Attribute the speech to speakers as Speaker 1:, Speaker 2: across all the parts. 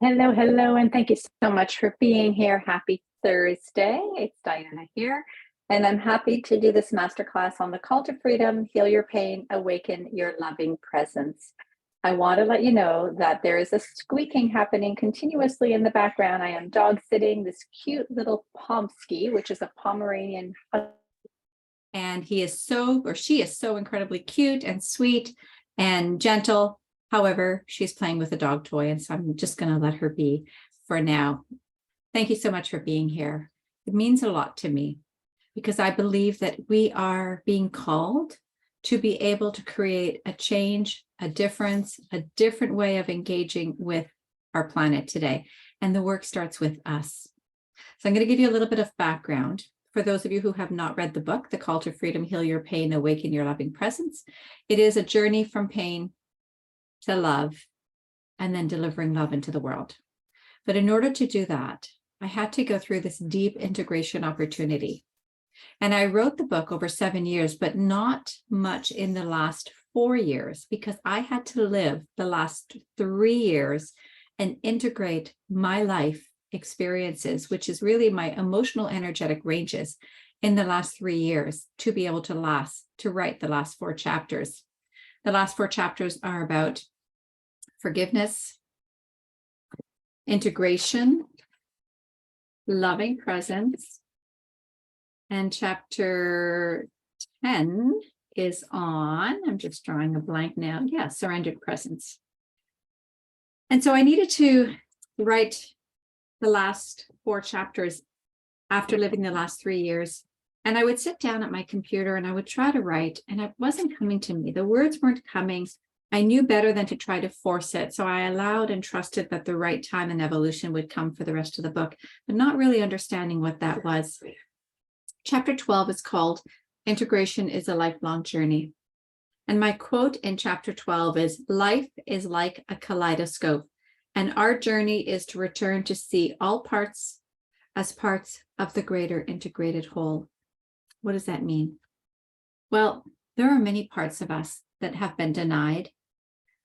Speaker 1: Hello, hello, and thank you so much for being here. Happy Thursday. It's Diana here, and I'm happy to do this masterclass on the call to freedom, heal your pain, awaken your loving presence. I want to let you know that there is a squeaking happening continuously in the background. I am dog sitting this cute little Pomsky, which is a Pomeranian, and he is so, or she is so incredibly cute and sweet and gentle. However, she's playing with a dog toy, and so I'm just going to let her be for now. Thank you so much for being here. It means a lot to me because I believe that we are being called to be able to create a change, a difference, a different way of engaging with our planet today. And the work starts with us. So I'm going to give you a little bit of background. For those of you who have not read the book, The Call to Freedom, Heal Your Pain, Awaken Your Loving Presence, it is a journey from pain to love, and then delivering love into the world. But in order to do that, I had to go through this deep integration opportunity. And I wrote the book over 7 years, but not much in the last 4 years, because I had to live the last 3 years and integrate my life experiences, which is really my emotional energetic ranges in the last 3 years to be able to write the last 4 chapters. The last 4 chapters are about forgiveness, integration, loving presence, and chapter 10 is on, I'm just drawing a blank now, surrendered presence. And so I needed to write the last 4 chapters after living the last 3 years. And I would sit down at my computer and I would try to write, and it wasn't coming to me. The words weren't coming. I knew better than to try to force it. So I allowed and trusted that the right time and evolution would come for the rest of the book, but not really understanding what that was. Chapter 12 is called Integration is a Lifelong Journey. And my quote in chapter 12 is, life is like a kaleidoscope, and our journey is to return to see all parts as parts of the greater integrated whole. What does that mean? Well, there are many parts of us that have been denied,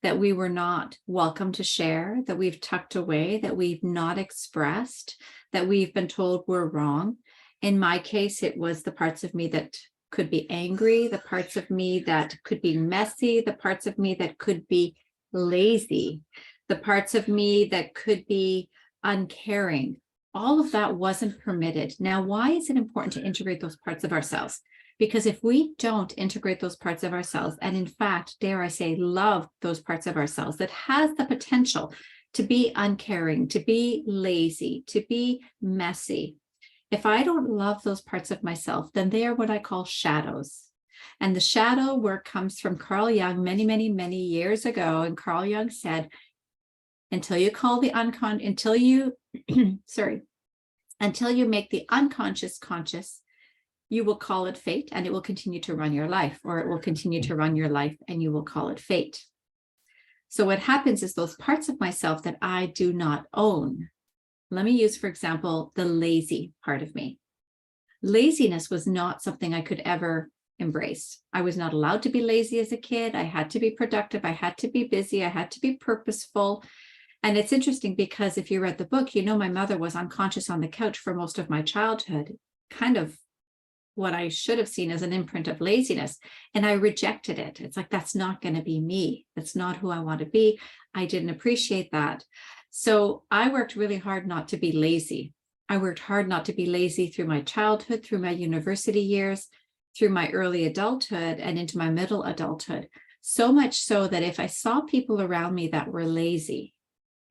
Speaker 1: that we were not welcome to share, that we've tucked away, that we've not expressed, that we've been told we're wrong. In my case, it was the parts of me that could be angry, the parts of me that could be messy, the parts of me that could be lazy, the parts of me that could be uncaring. All of that wasn't permitted. Now, why is it important to integrate those parts of ourselves? Because if we don't integrate those parts of ourselves, and in fact, dare I say, love those parts of ourselves that has the potential to be uncaring, to be lazy, to be messy, if I don't love those parts of myself, then they are what I call shadows. And the shadow work comes from Carl Jung many, many, many years ago. And Carl Jung said, until you make the unconscious conscious, you will call it fate, and it will continue to run your life, or it will continue to run your life and you will call it fate. So what happens is those parts of myself that I do not own. Let me use, for example, the lazy part of me. Laziness was not something I could ever embrace. I was not allowed to be lazy as a kid. I had to be productive. I had to be busy. I had to be purposeful. And it's interesting because if you read the book, you know, my mother was unconscious on the couch for most of my childhood, kind of what I should have seen as an imprint of laziness. And I rejected it. It's like, that's not going to be me. That's not who I want to be. I didn't appreciate that. So I worked really hard not to be lazy. I worked hard not to be lazy through my childhood, through my university years, through my early adulthood, and into my middle adulthood. So much so that if I saw people around me that were lazy,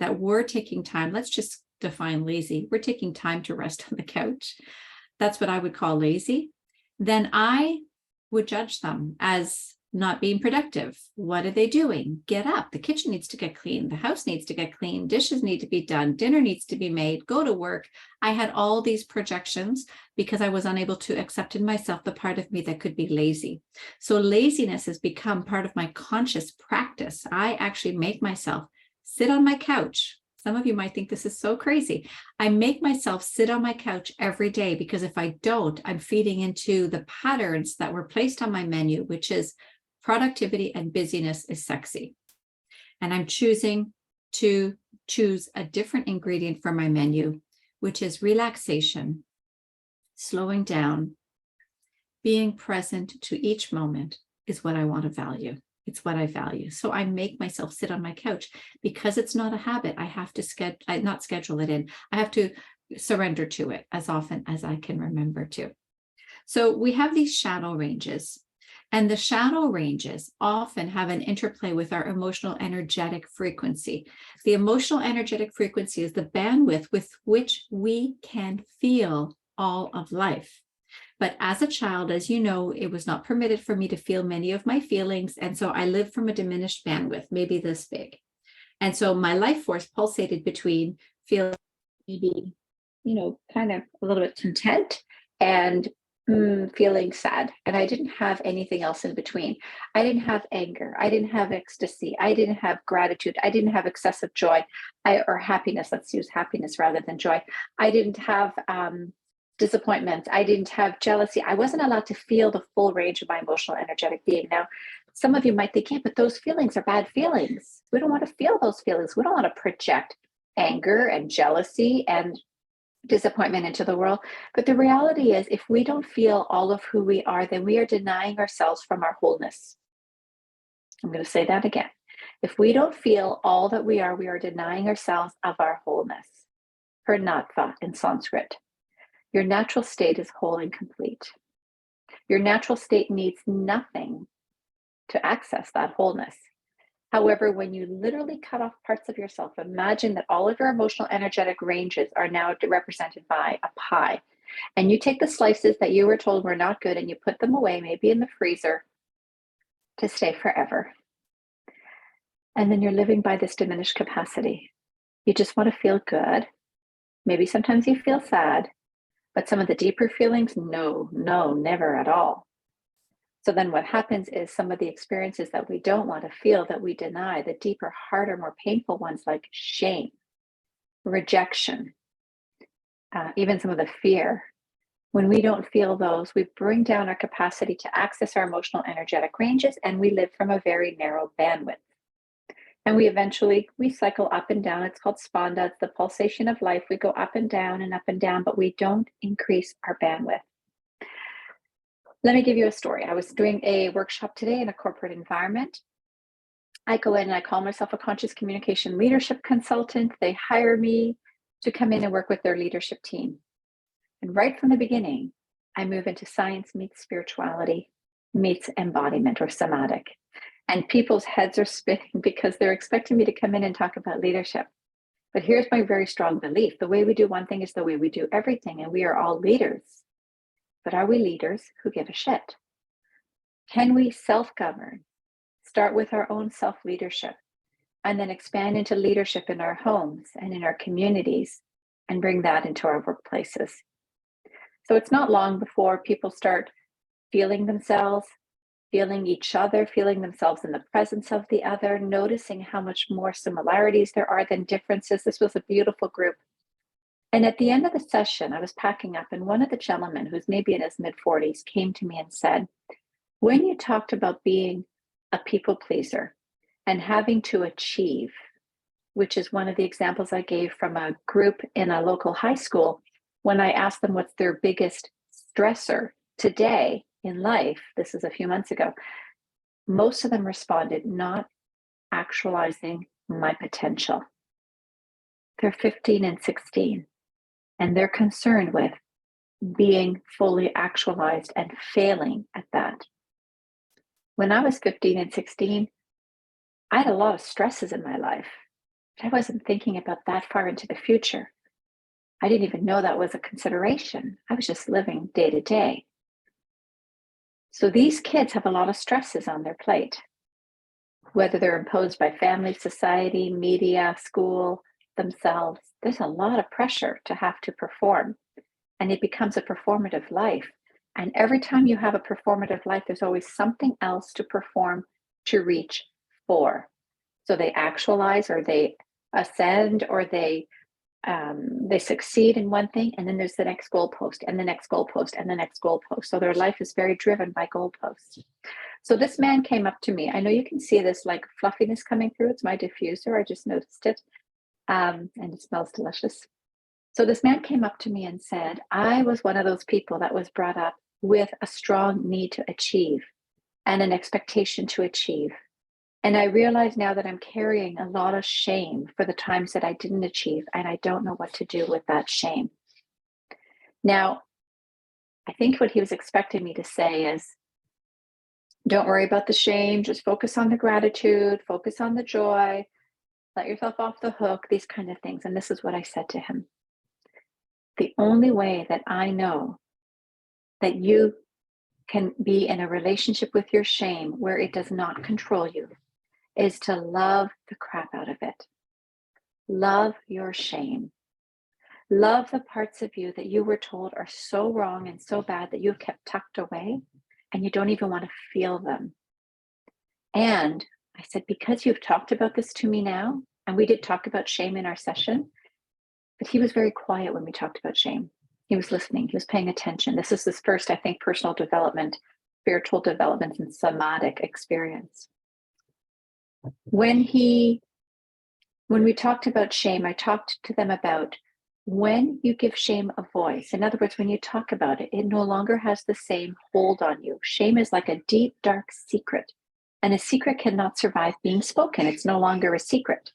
Speaker 1: that were taking time, let's just define lazy, we're taking time to rest on the couch. That's what I would call lazy. Then I would judge them as not being productive. What are they doing? Get up. The kitchen needs to get clean. The house needs to get clean. Dishes need to be done. Dinner needs to be made. Go to work. I had all these projections because I was unable to accept in myself the part of me that could be lazy. So laziness has become part of my conscious practice. I actually make myself sit on my couch. Some of you might think this is so crazy. I make myself sit on my couch every day because if I don't, I'm feeding into the patterns that were placed on my menu, which is productivity and busyness is sexy. And I'm choosing to choose a different ingredient for my menu, which is relaxation, slowing down, being present to each moment is what I want to value. It's what I value. So I make myself sit on my couch because it's not a habit. I have to not schedule it in. I have to surrender to it as often as I can remember to. So we have these shadow ranges, and the shadow ranges often have an interplay with our emotional energetic frequency. The emotional energetic frequency is the bandwidth with which we can feel all of life. But as a child, as you know, it was not permitted for me to feel many of my feelings. And so I lived from a diminished bandwidth, maybe this big. And so my life force pulsated between feeling maybe, kind of a little bit content and feeling sad. And I didn't have anything else in between. I didn't have anger. I didn't have ecstasy. I didn't have gratitude. I didn't have excessive joy or happiness. Let's use happiness rather than joy. I didn't have disappointment. I didn't have jealousy. I wasn't allowed to feel the full range of my emotional energetic being. Now, some of you might think, yeah, but those feelings are bad feelings. We don't want to feel those feelings. We don't want to project anger and jealousy and disappointment into the world. But the reality is, if we don't feel all of who we are, then we are denying ourselves from our wholeness. I'm going to say that again. If we don't feel all that we are denying ourselves of our wholeness. Purnatva in Sanskrit. Your natural state is whole and complete. Your natural state needs nothing to access that wholeness. However, when you literally cut off parts of yourself, imagine that all of your emotional energetic ranges are now represented by a pie. And you take the slices that you were told were not good and you put them away, maybe in the freezer, to stay forever. And then you're living by this diminished capacity. You just want to feel good. Maybe sometimes you feel sad. But some of the deeper feelings, no, never at all. So then what happens is some of the experiences that we don't want to feel, that we deny, the deeper, harder, more painful ones like shame, rejection, even some of the fear. When we don't feel those, we bring down our capacity to access our emotional energetic ranges, and we live from a very narrow bandwidth. And we cycle up and down. It's called spanda. It's the pulsation of life. We go up and down, but we don't increase our bandwidth. Let me give you a story. I was doing a workshop today in a corporate environment. I go in and I call myself a conscious communication leadership consultant. They hire me to come in and work with their leadership team. And right from the beginning, I move into science meets spirituality, meets embodiment or somatic. And people's heads are spinning because they're expecting me to come in and talk about leadership. But here's my very strong belief. The way we do one thing is the way we do everything, and we are all leaders. But are we leaders who give a shit? Can we self-govern, start with our own self-leadership, and then expand into leadership in our homes and in our communities and bring that into our workplaces? So it's not long before people start feeling themselves, feeling each other, feeling themselves in the presence of the other, noticing how much more similarities there are than differences. This was a beautiful group. And at the end of the session, I was packing up, and one of the gentlemen, who's maybe in his mid-40s, came to me and said, when you talked about being a people pleaser and having to achieve, which is one of the examples I gave from a group in a local high school, when I asked them what's their biggest stressor today in life, this is a few months ago, most of them responded, not actualizing my potential. They're 15 and 16, and they're concerned with being fully actualized and failing at that. When I was 15 and 16, I had a lot of stresses in my life. I wasn't thinking about that far into the future. I didn't even know that was a consideration. I was just living day to day. So these kids have a lot of stresses on their plate, whether they're imposed by family, society, media, school, themselves. There's a lot of pressure to have to perform, and it becomes a performative life. And every time you have a performative life, there's always something else to perform, to reach for. So they actualize, or they ascend, or they they succeed in one thing, and then there's the next goalpost and the next goalpost and the next goalpost. So their life is very driven by goalposts. So this man came up to me. I know you can see this like fluffiness coming through. It's my diffuser. I just noticed it. And it smells delicious. So this man came up to me and said, I was one of those people that was brought up with a strong need to achieve and an expectation to achieve. And I realize now that I'm carrying a lot of shame for the times that I didn't achieve, and I don't know what to do with that shame. Now, I think what he was expecting me to say is, don't worry about the shame, just focus on the gratitude, focus on the joy, let yourself off the hook, these kind of things. And this is what I said to him. The only way that I know that you can be in a relationship with your shame where it does not control you is to love the crap out of it. Love your shame. Love the parts of you that you were told are so wrong and so bad that you've kept tucked away and you don't even want to feel them. And I said, because you've talked about this to me now, and we did talk about shame in our session, but he was very quiet when we talked about shame. He was listening, he was paying attention. This is his first, I think, personal development, spiritual development, and somatic experience. When we talked about shame, I talked to them about when you give shame a voice. In other words, when you talk about it, it no longer has the same hold on you. Shame is like a deep, dark secret, and a secret cannot survive being spoken. It's no longer a secret.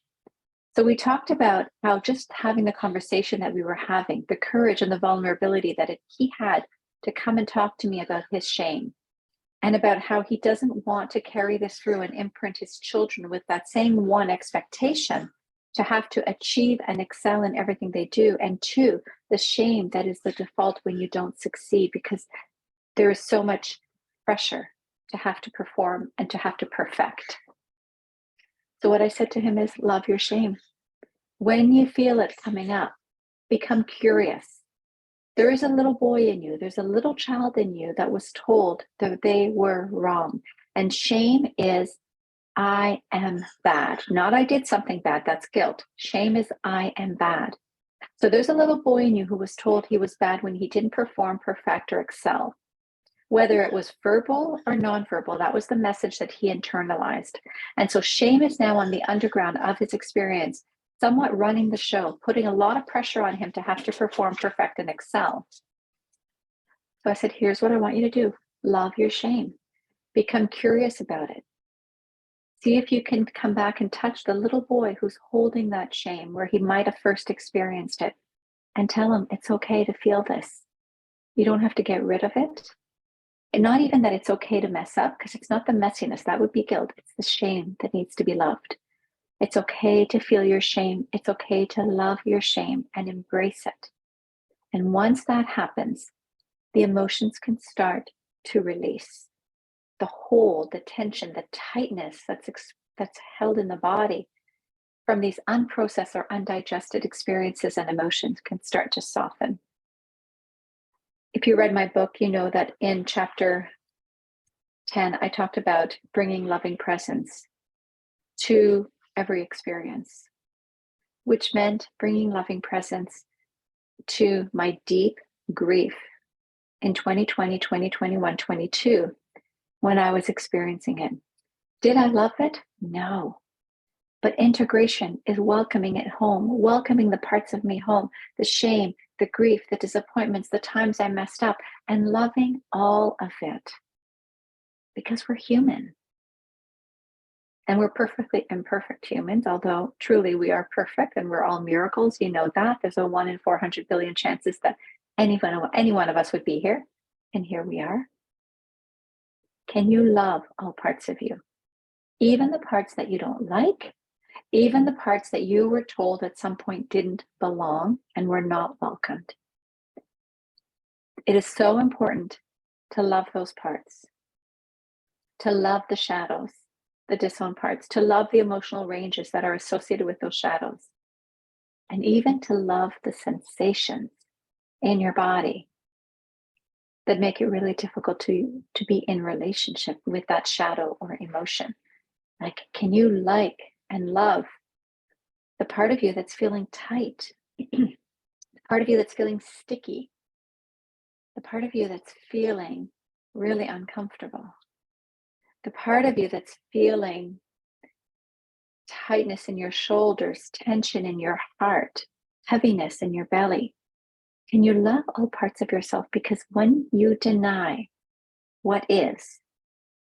Speaker 1: So we talked about how just having the conversation that we were having, the courage and the vulnerability that he had to come and talk to me about his shame, and about how he doesn't want to carry this through and imprint his children with that same one expectation to have to achieve and excel in everything they do, and two, the shame that is the default when you don't succeed, because there is so much pressure to have to perform and to have to perfect. So what I said to him is, love your shame. When you feel it coming up, become curious. There is a little boy in you, there's a little child in you that was told that they were wrong. And shame is, I am bad. Not I did something bad, that's guilt. Shame is, I am bad. So there's a little boy in you who was told he was bad when he didn't perform, perfect, or excel. Whether it was verbal or nonverbal, that was the message that he internalized. And so shame is now on the underground of his experience, somewhat running the show, putting a lot of pressure on him to have to perform, perfect, and excel. So I said, here's what I want you to do. Love your shame. Become curious about it. See if you can come back and touch the little boy who's holding that shame where he might have first experienced it, and tell him it's okay to feel this. You don't have to get rid of it. And not even that it's okay to mess up, because it's not the messiness, that would be guilt. It's the shame that needs to be loved. It's okay to feel your shame. It's okay to love your shame and embrace it. And once that happens, the emotions can start to release. The hold, the tension, the tightness that's held in the body from these unprocessed or undigested experiences and emotions can start to soften. If you read my book, you know that in chapter 10, I talked about bringing loving presence to every experience, which meant bringing loving presence to my deep grief in 2020, 2021, 22, when I was experiencing it. Did I love it? No. But integration is welcoming it home, welcoming the parts of me home, the shame, the grief, the disappointments, the times I messed up, and loving all of it. Because we're human. And we're perfectly imperfect humans, although truly we are perfect and we're all miracles. You know that. There's a 1 in 400 billion chances that any one of us would be here. And here we are. Can you love all parts of you? Even the parts that you don't like, even the parts that you were told at some point didn't belong and were not welcomed. It is so important to love those parts, to love the shadows, the disowned parts, to love the emotional ranges that are associated with those shadows, and even to love the sensations in your body that make it really difficult to be in relationship with that shadow or emotion. Like, can you like and love the part of you that's feeling tight, The part of you that's feeling sticky, the part of you that's feeling really uncomfortable, the part of you that's feeling tightness in your shoulders, tension in your heart, heaviness in your belly. Can you love all parts of yourself? Because when you deny what is,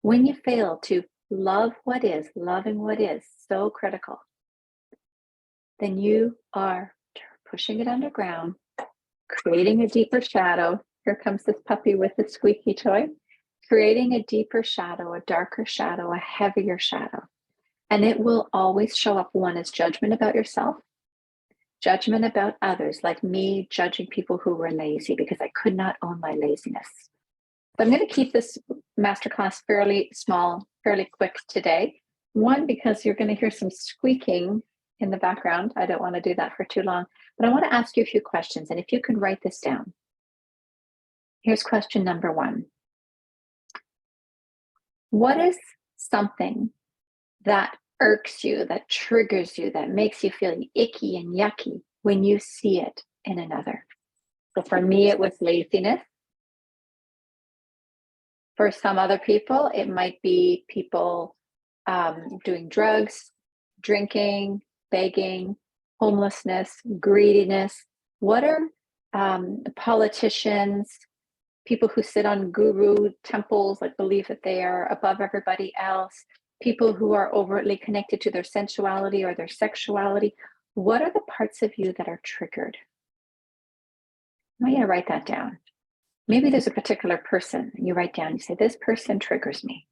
Speaker 1: when you fail to love what is, loving what is so critical, then you are pushing it underground, creating a deeper shadow. Here comes this puppy with the squeaky toy, creating a deeper shadow, a darker shadow, a heavier shadow. And it will always show up, one, as judgment about yourself, judgment about others, like me judging people who were lazy because I could not own my laziness. So I'm going to keep this masterclass fairly small, fairly quick today. One, because you're going to hear some squeaking in the background. I don't want to do that for too long, but I want to ask you a few questions. And if you can write this down. Here's question number one. What is something that irks you, that triggers you, that makes you feel icky and yucky when you see it in another? So for me, it was laziness. For some other people, it might be people doing drugs, drinking, begging, homelessness, greediness. What are politicians, people who sit on guru temples, like believe that they are above everybody else, people who are overtly connected to their sensuality or their sexuality? What are the parts of you that are triggered? I want you to write that down. Maybe there's a particular person, and you write down, you say, this person triggers me.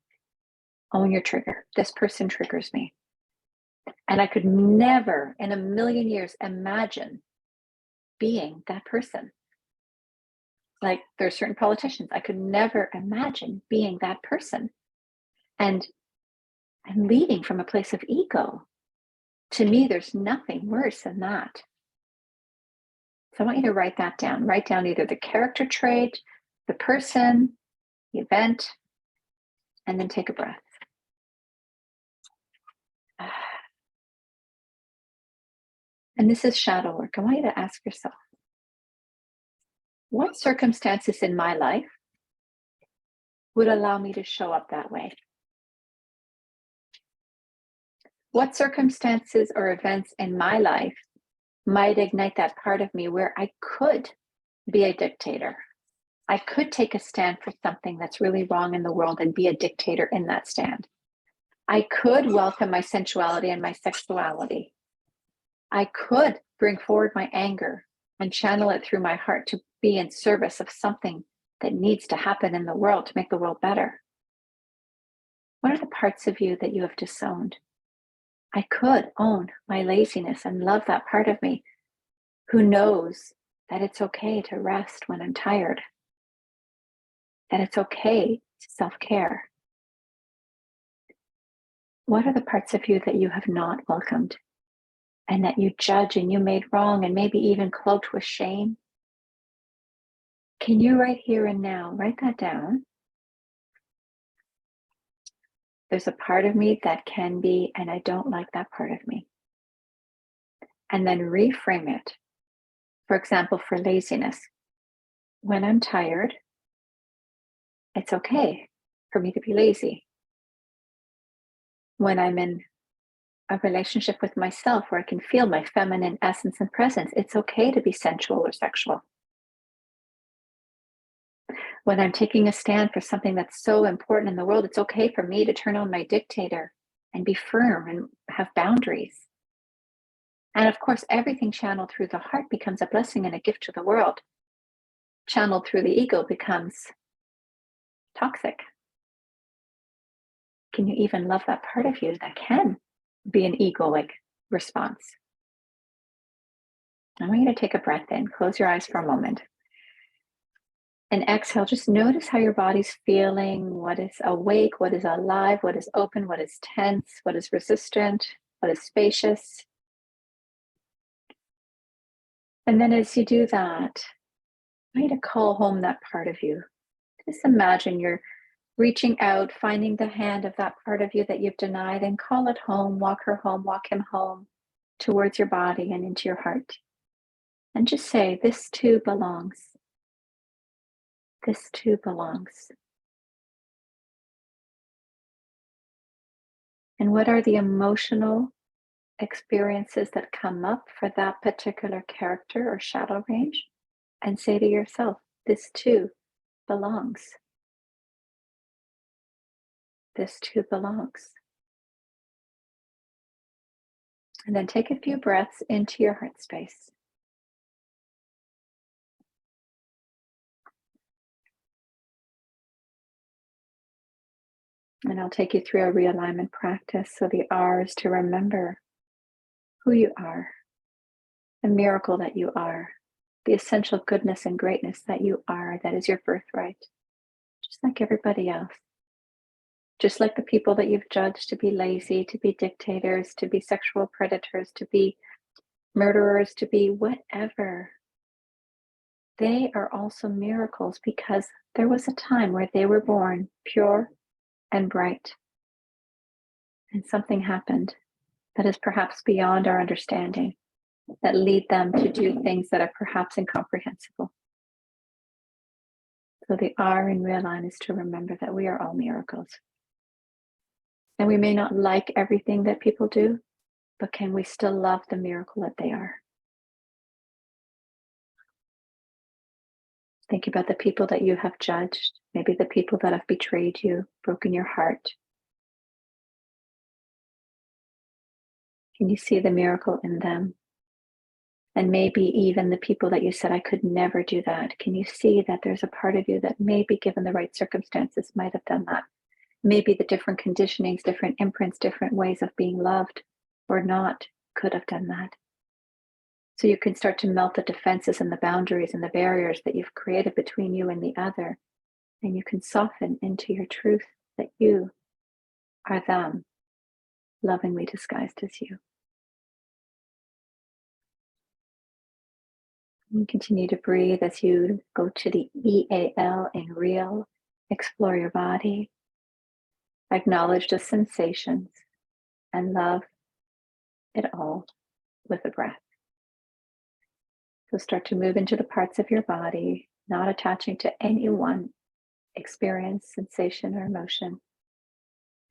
Speaker 1: Own your trigger. This person triggers me. And I could never in a million years imagine being that person. Like there are certain politicians, I could never imagine being that person. And I'm leading from a place of ego. To me, there's nothing worse than that. So I want you to write that down. Write down either the character trait, the person, the event, and then take a breath. And this is shadow work. I want you to ask yourself, what circumstances in my life would allow me to show up that way? What circumstances or events in my life might ignite that part of me where I could be a dictator? I could take a stand for something that's really wrong in the world and be a dictator in that stand. I could welcome my sensuality and my sexuality. I could bring forward my anger and channel it through my heart to be in service of something that needs to happen in the world to make the world better. What are the parts of you that you have disowned? I could own my laziness and love that part of me who knows that it's okay to rest when I'm tired, that it's okay to self-care. What are the parts of you that you have not welcomed and that you judge and you made wrong and maybe even cloaked with shame? Can you right here and now write that down? There's a part of me that can be, and I don't like that part of me. And then reframe it. For example, for laziness, when I'm tired, it's okay for me to be lazy. When I'm in a relationship with myself where I can feel my feminine essence and presence, it's okay to be sensual or sexual. When I'm taking a stand for something that's so important in the world, it's okay for me to turn on my dictator and be firm and have boundaries. And of course, everything channeled through the heart becomes a blessing and a gift to the world. Channeled through the ego becomes toxic. Can you even love that part of you that can be an egoic response? I want you to take a breath in, close your eyes for a moment. And exhale, just notice how your body's feeling, what is awake, what is alive, what is open, what is tense, what is resistant, what is spacious. And then as you do that, I want you to call home that part of you. Just imagine you're reaching out, finding the hand of that part of you that you've denied, and call it home, walk her home, walk him home towards your body and into your heart. And just say, this too belongs. This too belongs. And what are the emotional experiences that come up for that particular character or shadow range? And say to yourself, this too belongs. This too belongs. And then take a few breaths into your heart space. And I'll take you through a realignment practice. So the R is to remember who you are, the miracle that you are, the essential goodness and greatness that you are. That is your birthright, just like everybody else. Just like the people that you've judged to be lazy, to be dictators, to be sexual predators, to be murderers, to be whatever. They are also miracles because there was a time where they were born pure and bright. And something happened that is perhaps beyond our understanding, that lead them to do things that are perhaps incomprehensible. So the R in Realign is to remember that we are all miracles. And we may not like everything that people do, but can we still love the miracle that they are? Think about the people that you have judged, maybe the people that have betrayed you, broken your heart. Can you see the miracle in them? And maybe even the people that you said, I could never do that. Can you see that there's a part of you that maybe given the right circumstances might have done that? Maybe the different conditionings, different imprints, different ways of being loved or not could have done that. So you can start to melt the defenses and the boundaries and the barriers that you've created between you and the other. And you can soften into your truth that you are them, lovingly disguised as you. And continue to breathe as you go to the EAL in real. Explore your body. Acknowledge the sensations and love it all with a breath. So start to move into the parts of your body, not attaching to any one experience, sensation, or emotion.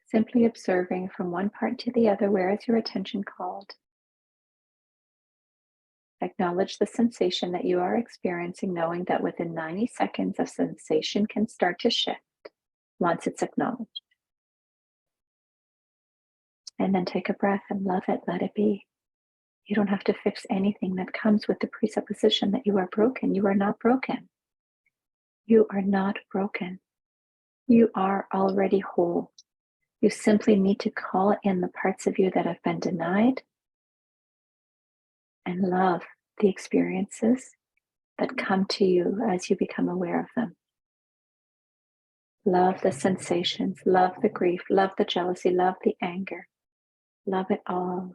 Speaker 1: Simply observing from one part to the other, where is your attention called? Acknowledge the sensation that you are experiencing, knowing that within 90 seconds, a sensation can start to shift once it's acknowledged. And then take a breath and love it, let it be. You don't have to fix anything that comes with the presupposition that you are broken. You are not broken. You are not broken. You are already whole. You simply need to call in the parts of you that have been denied and love the experiences that come to you as you become aware of them. Love the sensations, love the grief, love the jealousy, love the anger. Love it all.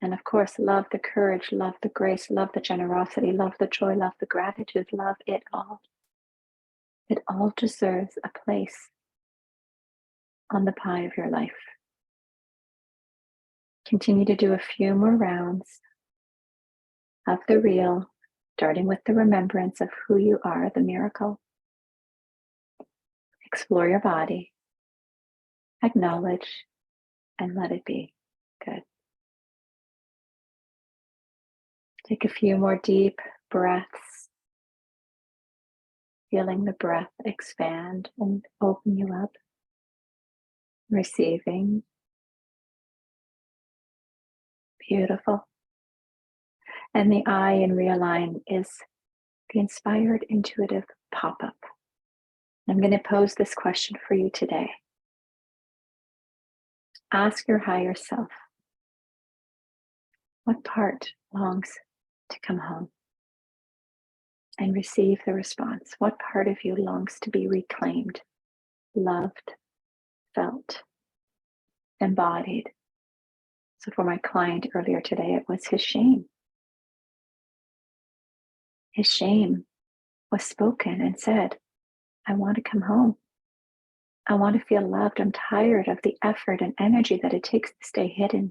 Speaker 1: And of course, love the courage, love the grace, love the generosity, love the joy, love the gratitude, love it all. It all deserves a place on the pie of your life. Continue to do a few more rounds of the real, starting with the remembrance of who you are, the miracle. Explore your body, acknowledge, and let it be. Good. Take a few more deep breaths, feeling the breath expand and open you up. Receiving. Beautiful. And the I in Realign is the inspired intuitive pop-up. I'm going to pose this question for you today. Ask your higher self, what part longs to come home? And receive the response. What part of you longs to be reclaimed, loved, felt, embodied? So for my client earlier today, it was his shame. His shame was spoken and said, I want to come home. I want to feel loved. I'm tired of the effort and energy that it takes to stay hidden.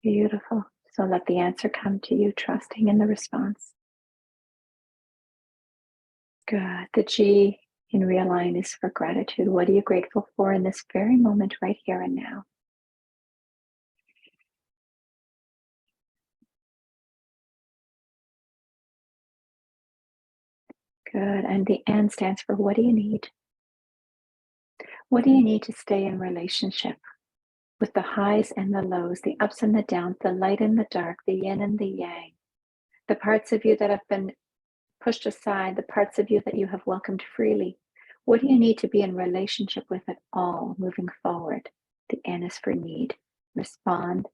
Speaker 1: Beautiful. So let the answer come to you, trusting in the response. Good. The G in realign is for gratitude. What are you grateful for in this very moment, right here and now? Good. And the N stands for what do you need? What do you need to stay in relationship with the highs and the lows, the ups and the downs, the light and the dark, the yin and the yang, the parts of you that have been pushed aside, the parts of you that you have welcomed freely? What do you need to be in relationship with it all moving forward? The N is for need. Respond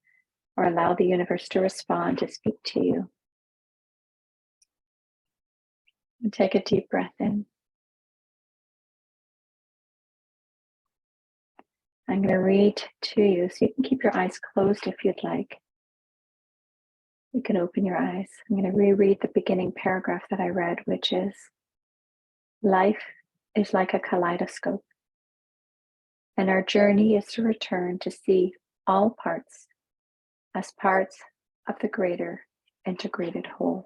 Speaker 1: or allow the universe to respond, to speak to you. And take a deep breath in. I'm going to read to you, so you can keep your eyes closed if you'd like. You can open your eyes. I'm going to reread the beginning paragraph that I read, which is, life is like a kaleidoscope, and our journey is to return to see all parts as parts of the greater integrated whole.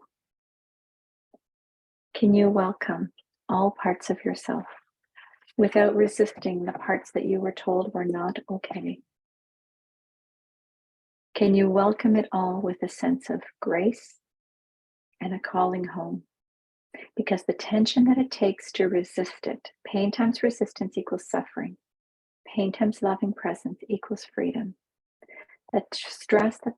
Speaker 1: Can you welcome all parts of yourself without resisting the parts that you were told were not okay? Can you welcome it all with a sense of grace and a calling home? Because the tension that it takes to resist it, pain times resistance equals suffering. Pain times loving presence equals freedom. That stress that's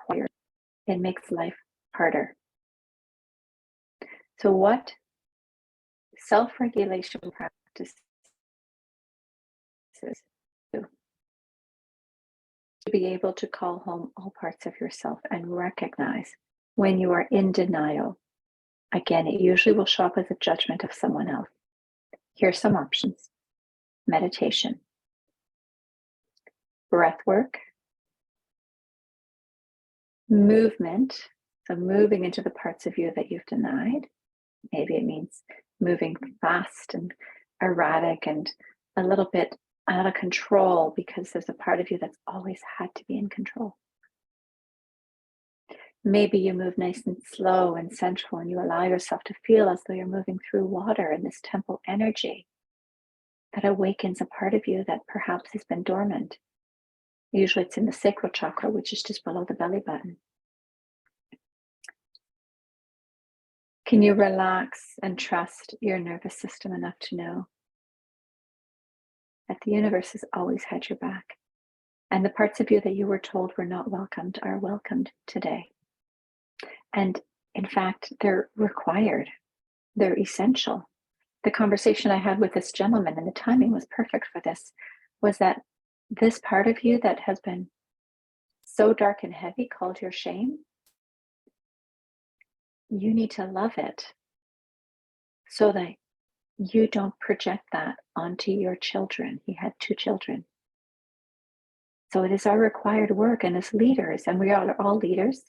Speaker 1: required, it makes life harder. So what self-regulation practices do? To be able to call home all parts of yourself and recognize when you are in denial. Again, it usually will show up as a judgment of someone else. Here's some options: meditation, breath work, movement, so moving into the parts of you that you've denied. Maybe it means moving fast and erratic and a little bit out of control because there's a part of you that's always had to be in control. Maybe you move nice and slow and central and you allow yourself to feel as though you're moving through water in this temple energy that awakens a part of you that perhaps has been dormant. Usually it's in the sacral chakra, which is just below the belly button. Can you relax and trust your nervous system enough to know that the universe has always had your back, and the parts of you that you were told were not welcomed are welcomed today? And in fact, they're required. They're essential. The conversation I had with this gentleman, and the timing was perfect for this, was that this part of you that has been so dark and heavy, called your shame, you need to love it so that you don't project that onto your children. He had 2 children. So it is our required work, and as leaders, and we are all leaders.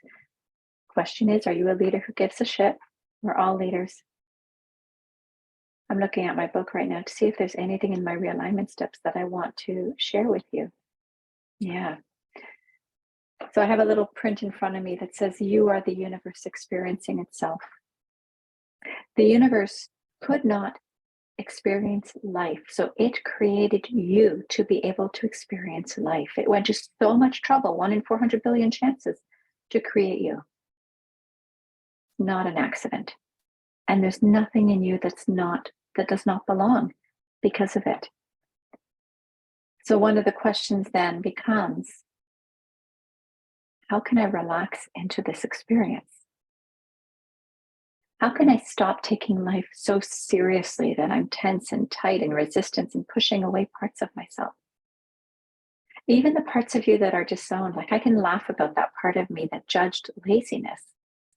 Speaker 1: Question is, are you a leader who gives a shit? We're all leaders. I'm looking at my book right now to see if there's anything in my realignment steps that I want to share with you. Yeah. So I have a little print in front of me that says, you are the universe experiencing itself. The universe could not experience life, so it created you to be able to experience life. It went to so much trouble, 1 in 400 billion chances, to create you. Not an accident. And there's nothing in you that does not belong because of it. So one of the questions then becomes, how can I relax into this experience? How can I stop taking life so seriously that I'm tense and tight and resistance and pushing away parts of myself? Even the parts of you that are disowned, like I can laugh about that part of me that judged laziness.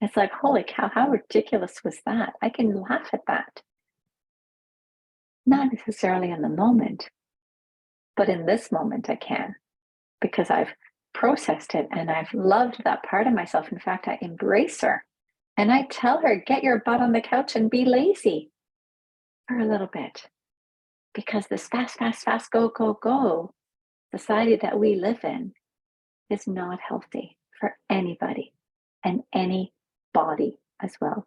Speaker 1: It's like, holy cow, how ridiculous was that? I can laugh at that. Not necessarily in the moment, but in this moment I can, because I've processed it and I've loved that part of myself. In fact, I embrace her and I tell her, get your butt on the couch and be lazy for a little bit. Because this fast, fast, fast, go, go, go society that we live in is not healthy for anybody and any body as well.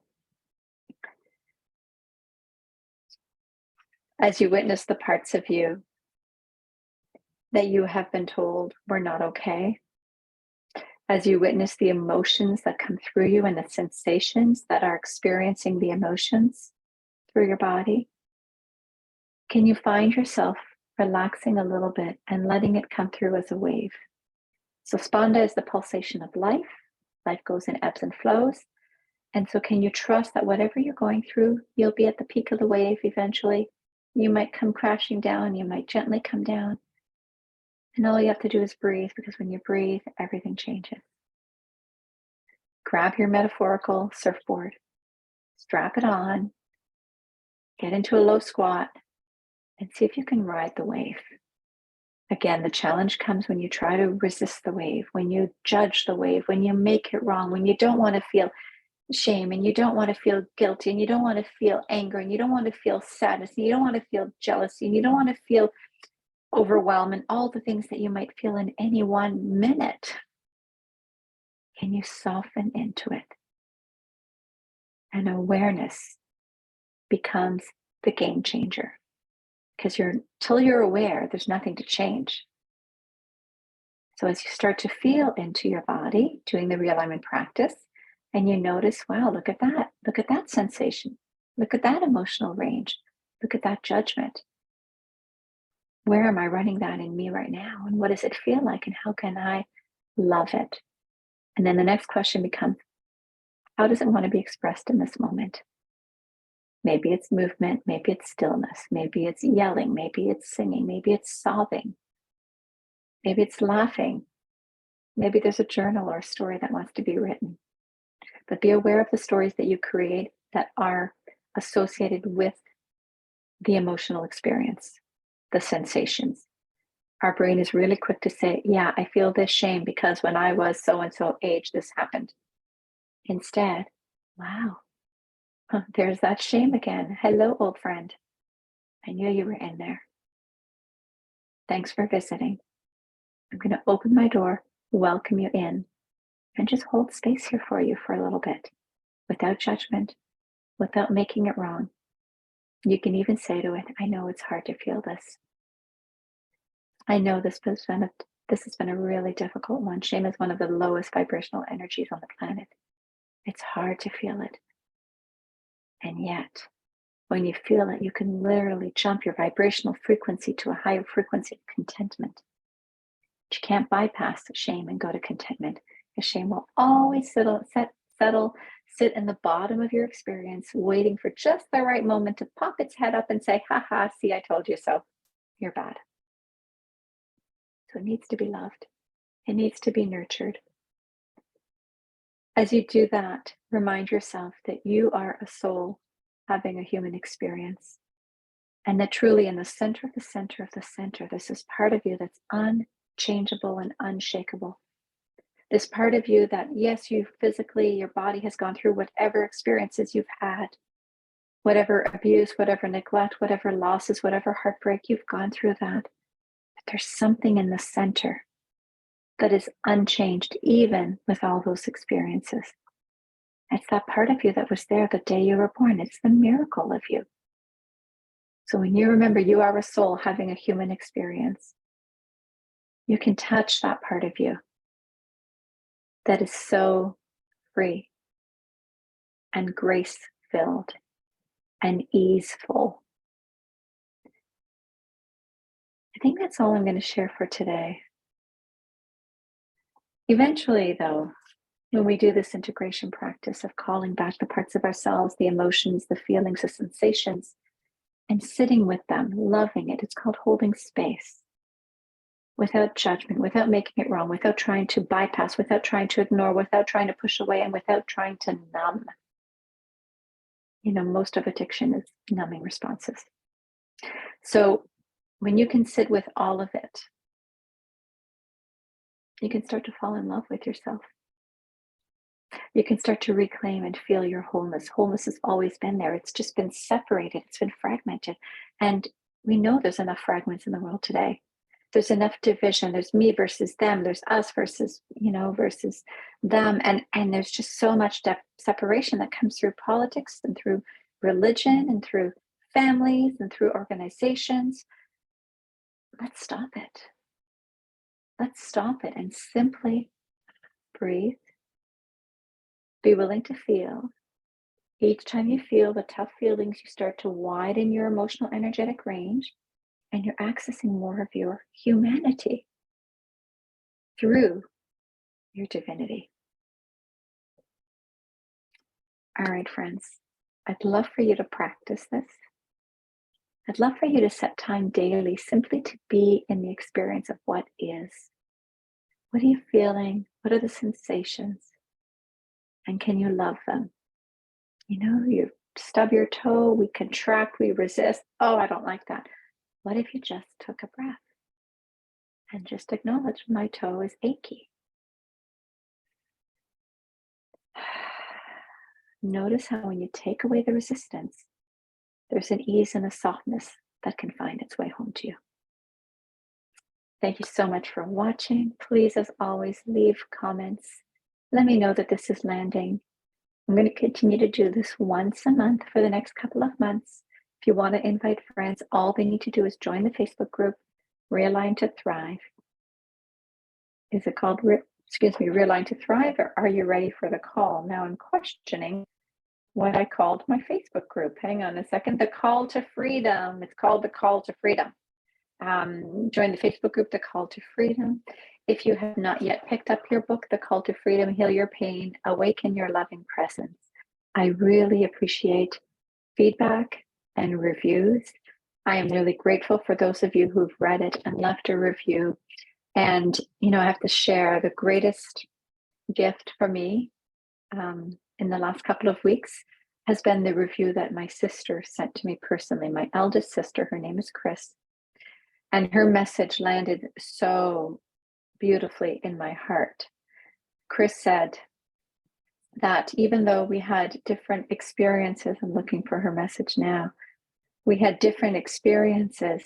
Speaker 1: As you witness the parts of you that you have been told were not okay, as you witness the emotions that come through you and the sensations that are experiencing the emotions through your body, can you find yourself relaxing a little bit and letting it come through as a wave? So spanda is the pulsation of life. Life goes in ebbs and flows. And so can you trust that whatever you're going through, you'll be at the peak of the wave eventually. You might come crashing down, you might gently come down. And all you have to do is breathe, because when you breathe, everything changes. Grab your metaphorical surfboard, strap it on, get into a low squat, and see if you can ride the wave. Again, the challenge comes when you try to resist the wave, when you judge the wave, when you make it wrong, when you don't want to feel shame and you don't want to feel guilty and you don't want to feel anger and you don't want to feel sadness and you don't want to feel jealousy and you don't want to feel overwhelm and all the things that you might feel in any 1 minute. Can you soften into it? And awareness becomes the game changer, because till you're aware, there's nothing to change. So as you start to feel into your body, doing the realignment practice, and you notice, wow, look at that sensation, look at that emotional range, look at that judgment. Where am I running that in me right now? And what does it feel like? And how can I love it? And then the next question becomes, how does it want to be expressed in this moment? Maybe it's movement, maybe it's stillness, maybe it's yelling, maybe it's singing, maybe it's sobbing, maybe it's laughing, maybe there's a journal or a story that wants to be written. But be aware of the stories that you create that are associated with the emotional experience, the sensations. Our brain is really quick to say, yeah, I feel this shame because when I was so-and-so age, this happened. Instead, wow, there's that shame again. Hello, old friend. I knew you were in there. Thanks for visiting. I'm going to open my door, welcome you in, and just hold space here for you for a little bit, without judgment, without making it wrong. You can even say to it, I know it's hard to feel this. I know this has been a really difficult one. Shame is one of the lowest vibrational energies on the planet. It's hard to feel it. And yet, when you feel it, you can literally jump your vibrational frequency to a higher frequency of contentment. But you can't bypass shame and go to contentment, because shame will always sit in the bottom of your experience, waiting for just the right moment to pop its head up and say, haha, see, I told you so. You're bad. So it needs to be loved. It needs to be nurtured. As you do that, remind yourself that you are a soul having a human experience. And that truly in the center of the center of the center, there's this part of you that's unchangeable and unshakable. This part of you that, yes, you physically, your body has gone through whatever experiences you've had, whatever abuse, whatever neglect, whatever losses, whatever heartbreak, you've gone through that. But there's something in the center that is unchanged, even with all those experiences. It's that part of you that was there the day you were born. It's the miracle of you. So when you remember you are a soul having a human experience, you can touch that part of you that is so free and grace-filled and easeful. I think that's all I'm going to share for today. Eventually, though, when we do this integration practice of calling back the parts of ourselves, the emotions, the feelings, the sensations, and sitting with them, loving it, it's called holding space, without judgment, without making it wrong, without trying to bypass, without trying to ignore, without trying to push away, and without trying to numb. Most of addiction is numbing responses. So when you can sit with all of it, you can start to fall in love with yourself. You can start to reclaim and feel your wholeness. Wholeness has always been there. It's just been separated. It's been fragmented. And We know there's enough fragments in the world today. There's enough division. There's me versus them. There's us versus, versus them. And there's just so much separation that comes through politics and through religion and through families and through organizations. Let's stop it. Let's stop it and simply breathe. Be willing to feel. Each time you feel the tough feelings, you start to widen your emotional energetic range, and you're accessing more of your humanity through your divinity. All right, friends, I'd love for you to practice this. I'd love for you to set time daily simply to be in the experience of what is. What are you feeling? What are the sensations? And can you love them? You stub your toe, we contract, we resist. Oh, I don't like that. What if you just took a breath and just acknowledge my toe is achy? Notice how when you take away the resistance, there's an ease and a softness that can find its way home to you. Thank you so much for watching. Please, as always, leave comments. Let me know that this is landing. I'm going to continue to do this once a month for the next couple of months. If you want to invite friends, all they need to do is join the Facebook group, Realign to Thrive. Is it called, Realign to Thrive, or Are You Ready for the Call? Now I'm questioning what I called my Facebook group. Hang on a second. The Call to Freedom. It's called the Call to Freedom. Join the Facebook group, The Call to Freedom. If you have not yet picked up your book, The Call to Freedom, Heal Your Pain, Awaken Your Loving Presence, I really appreciate feedback and reviews. I am really grateful for those of you who've read it and left a review. And, I have to share the greatest gift for me in the last couple of weeks has been the review that my sister sent to me personally. My eldest sister, her name is Chris, and her message landed so beautifully in my heart. Chris said that even though we had different experiences, I'm looking for her message now, we had different experiences.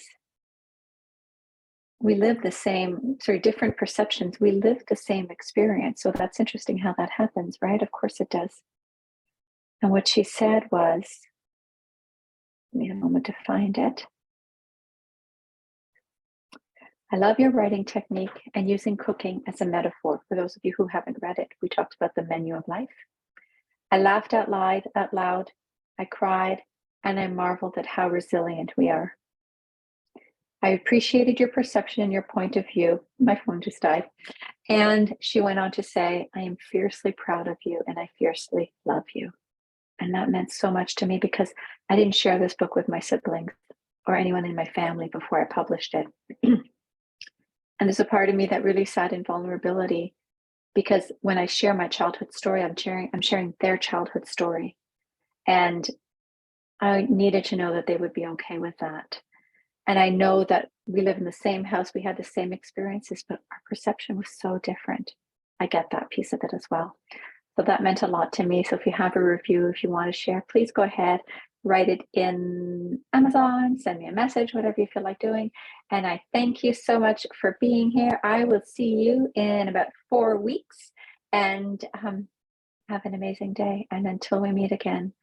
Speaker 1: We live the same, different perceptions. We live the same experience. So that's interesting how that happens, right? Of course it does. And what she said was, give me a moment to find it. I love your writing technique and using cooking as a metaphor. For those of you who haven't read it, we talked about the menu of life. I laughed out loud. I cried, and I marveled at how resilient we are. I appreciated your perception and your point of view. My phone just died. And she went on to say, I am fiercely proud of you and I fiercely love you. And that meant so much to me because I didn't share this book with my siblings or anyone in my family before I published it. And there's a part of me that really sat in vulnerability because when I share my childhood story, I'm sharing their childhood story. And I needed to know that they would be okay with that. And I know that we live in the same house, we had the same experiences, but our perception was so different. I get that piece of it as well. So that meant a lot to me. So if you have a review, if you want to share, please go ahead, write it in Amazon, send me a message, whatever you feel like doing. And I thank you so much for being here. I will see you in about 4 weeks, and have an amazing day. And until we meet again,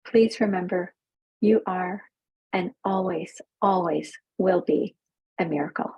Speaker 1: please remember, you are and always, always will be a miracle.